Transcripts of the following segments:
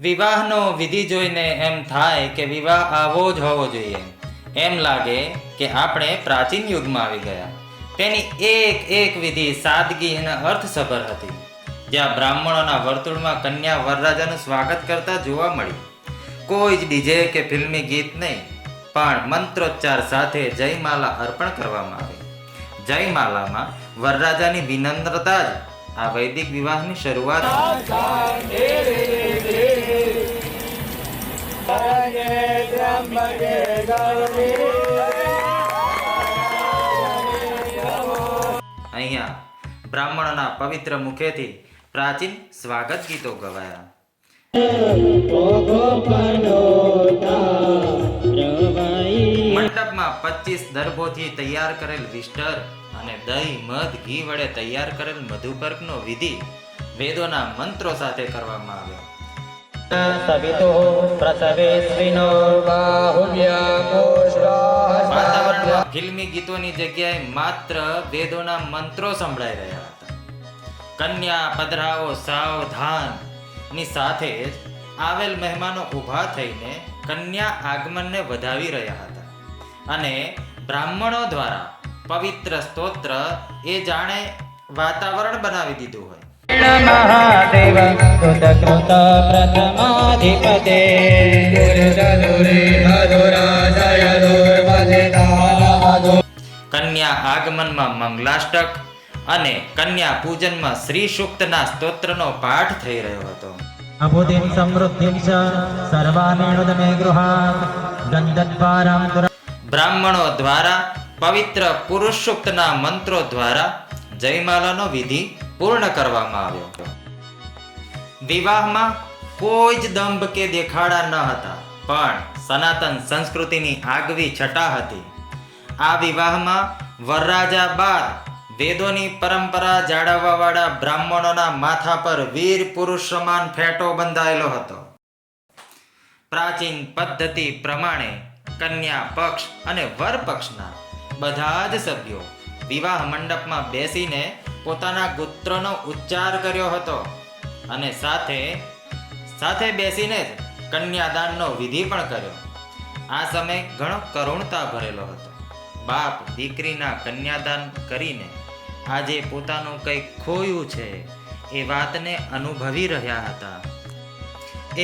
વિવાહનો વિધિ જોઈને એમ થાય કે વિવાહ આવો જ હોવો જોઈએ. એમ લાગે કે આપણે પ્રાચીન યુગમાં આવી ગયા. તેની એક એક વિધિ સાદગી અને અર્થસભર હતી. જ્યાં બ્રાહ્મણોના વર્તુળમાં કન્યા વરરાજાનું સ્વાગત કરતા જોવા મળી. કોઈ જ ડીજે કે ફિલ્મી ગીત નહીં, પણ મંત્રોચ્ચાર સાથે જયમાલા અર્પણ કરવામાં આવી. જયમાલામાં વરરાજાની વિનમ્રતા જ આ વૈદિક વિવાહની શરૂઆત અહીંયા બ્રાહ્મણોના પવિત્ર મુખેથી પ્રાચીન સ્વાગત ગીતો ગવાયા. મંડપમાં 25 દર્ભોથી તૈયાર કરેલ વિસ્ટર અને દહીં, મધ, ઘી વડે તૈયાર કરેલ મધુપર્કનો વિધિ વેદોના મંત્રો સાથે કરવામાં આવ્યો. વાતાવરણમાં ફિલ્મી ગીતોની જગ્યાએ માત્ર વેદોના મંત્રો સંભળાઈ રહ્યા હતા. કન્યા પધરાવો સાવધાન ની સાથે જ આવેલ મહેમાનો ઊભા થઈને કન્યા આગમનને વધાવી રહ્યા હતા અને બ્રાહ્મણો દ્વારા પવિત્ર સ્તોત્ર એ જાણે વાતાવરણ બનાવી દીધું હોય. મહાદેવ કૃત કૃત પ્રથમાધિપતે કન્યા આગમનમાં મંગલાષ્ટક અને કન્યા પૂજનમાં શ્રી સૂક્તના સ્તોત્રનો પાઠ થઈ રહ્યો હતો. અબુધિમ સમૃદ્ધિમ ચ સર્વામેણુદમે ગૃહાત ગંધદ્વારામ બ્રાહ્મણો દ્વારા પવિત્ર પુરુષ સૂક્તના મંત્રો દ્વારા જયમાલાનો વિધિ પૂર્ણ કરવામાં આવ્યો. વિવાહમાં કોઈ જ દંભ કે દેખાડા ન હતા, પણ સનાતન સંસ્કૃતિની આગવી છટા હતી. આ વિવાહમાં વરરાજા બાદ વેદોની પરંપરા જાળવવાવાળા બ્રાહ્મણોના માથા પર વીર પુરુષ સમાન ફેટો બંધાયેલો હતો. પ્રાચીન પદ્ધતિ પ્રમાણે કન્યા પક્ષ અને વર પક્ષના બધા જ સભ્યો વિવાહ મંડપમાં બેસીને પોતાના ગોત્રનો ઉચ્ચાર કર્યો હતો અને સાથે બેસીને જ કન્યાદાનનો વિધિ પણ કર્યો. આ સમય ઘણો કરુણતા ભરેલો હતો. બાપ દીકરીના કન્યાદાન કરીને આજે પોતાનું કંઈક ખોયું છે એ વાતને અનુભવી રહ્યા હતા.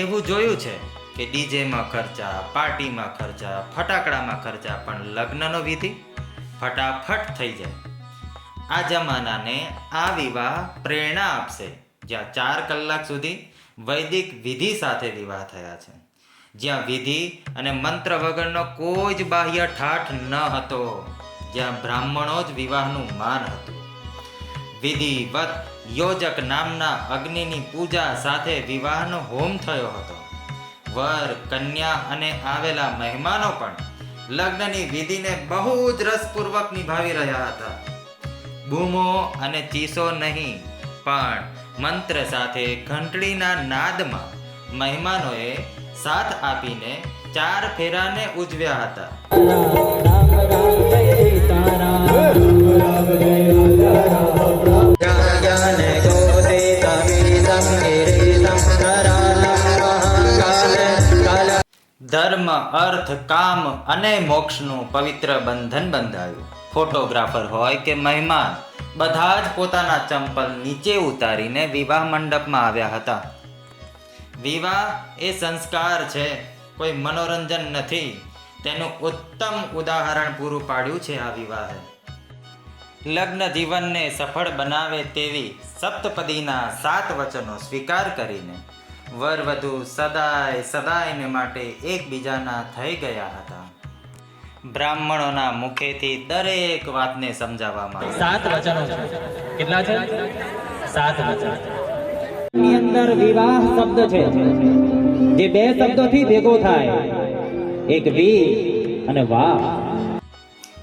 એવું જોયું છે કે ડીજેમાં ખર્ચા, પાર્ટીમાં ખર્ચા, ફટાકડામાં ખર્ચા, પણ લગ્નનો વિધિ ફટાફટ થઈ જાય. આ જમાનાને આ વિવાહ પ્રેરણા આપશે, જ્યાં 4 કલાક સુધી વૈદિક વિધિ સાથે વિવાહ થયા છે, જ્યાં વિધિ અને મંત્ર વગરનો કોઈ જ બાહ્ય ઠાઠ ન હતો, જ્યાં બ્રાહ્મણો જ વિવાહનું માન હતું. વિધિવત યોજક નામના અગ્નિની પૂજા સાથે વિવાહનો હોમ થયો હતો. વર, કન્યા અને આવેલા મહેમાનો પણ લગ્નની વિધિને બહુ જ રસપૂર્વક નિભાવી રહ્યા હતા. બૂમો અને ચીસો નહીં, પણ મંત્ર સાથે ઘંટડીના નાદમાં મહેમાનોએ સાથ આપીને 4 ફેરાને ઉજવ્યા હતા. ધર્મ, અર્થ, કામ અને મોક્ષનું પવિત્ર બંધન બંધાયું. ફોટોગ્રાફર હોય કે મહેમાન, બધા જ પોતાના ચંપલ નીચે ઉતારીને વિવાહ મંડપમાં આવ્યા હતા. વિવાહ એ સંસ્કાર છે, કોઈ મનોરંજન નથી. તેનું ઉત્તમ ઉદાહરણ પૂરું પાડ્યું છે આ વિવાહે. લગ્ન જીવનને સફળ બનાવે તેવી સપ્તપદીના 7 વચનો સ્વીકાર કરીને વર વધુ સદાયને માટે એકબીજાના થઈ ગયા હતા. બ્રાહ્મણોના મુખેથી દરેક વાતને સમજાવવામાં 7 વચનો છે. કેટલા છે? 7 વચનો. ની અંદર વિવાહ શબ્દ છે, જે 2 શબ્દોથી ભેગો થાય, એક વી અને વાહ.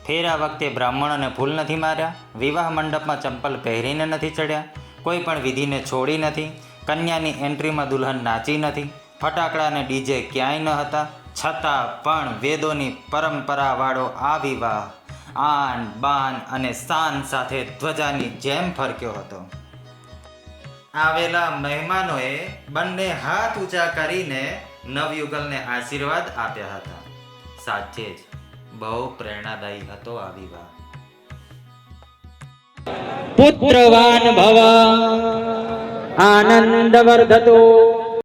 ફેરા વખતે બ્રાહ્મણોને ફૂલ નથી માર્યા, વિવાહ મંડપમાં ચંપલ પહેરીને નથી ચડ્યા, કોઈ પણ વિધિને છોડી નથી, કન્યાની એન્ટ્રીમાં દુલ્હન નાચી નથી, ફટાકડા અને ડીજે ક્યાંય ન હતા. છતાં પણ વેદોની પરંપરાવાળો આ વિવાહ આન બાન અને શાન સાથે ધ્વજાની જેમ ફરક્યો હતો. આવેલા મહેમાનોએ બંને હાથ ઊંચા કરીને નવયુગલને આશીર્વાદ આપ્યા હતા. સાચે જ બહુ પ્રેરણાદાયી હતો આ વિવાહ. પુત્રવાન ભવ આનંદ વર્ધતો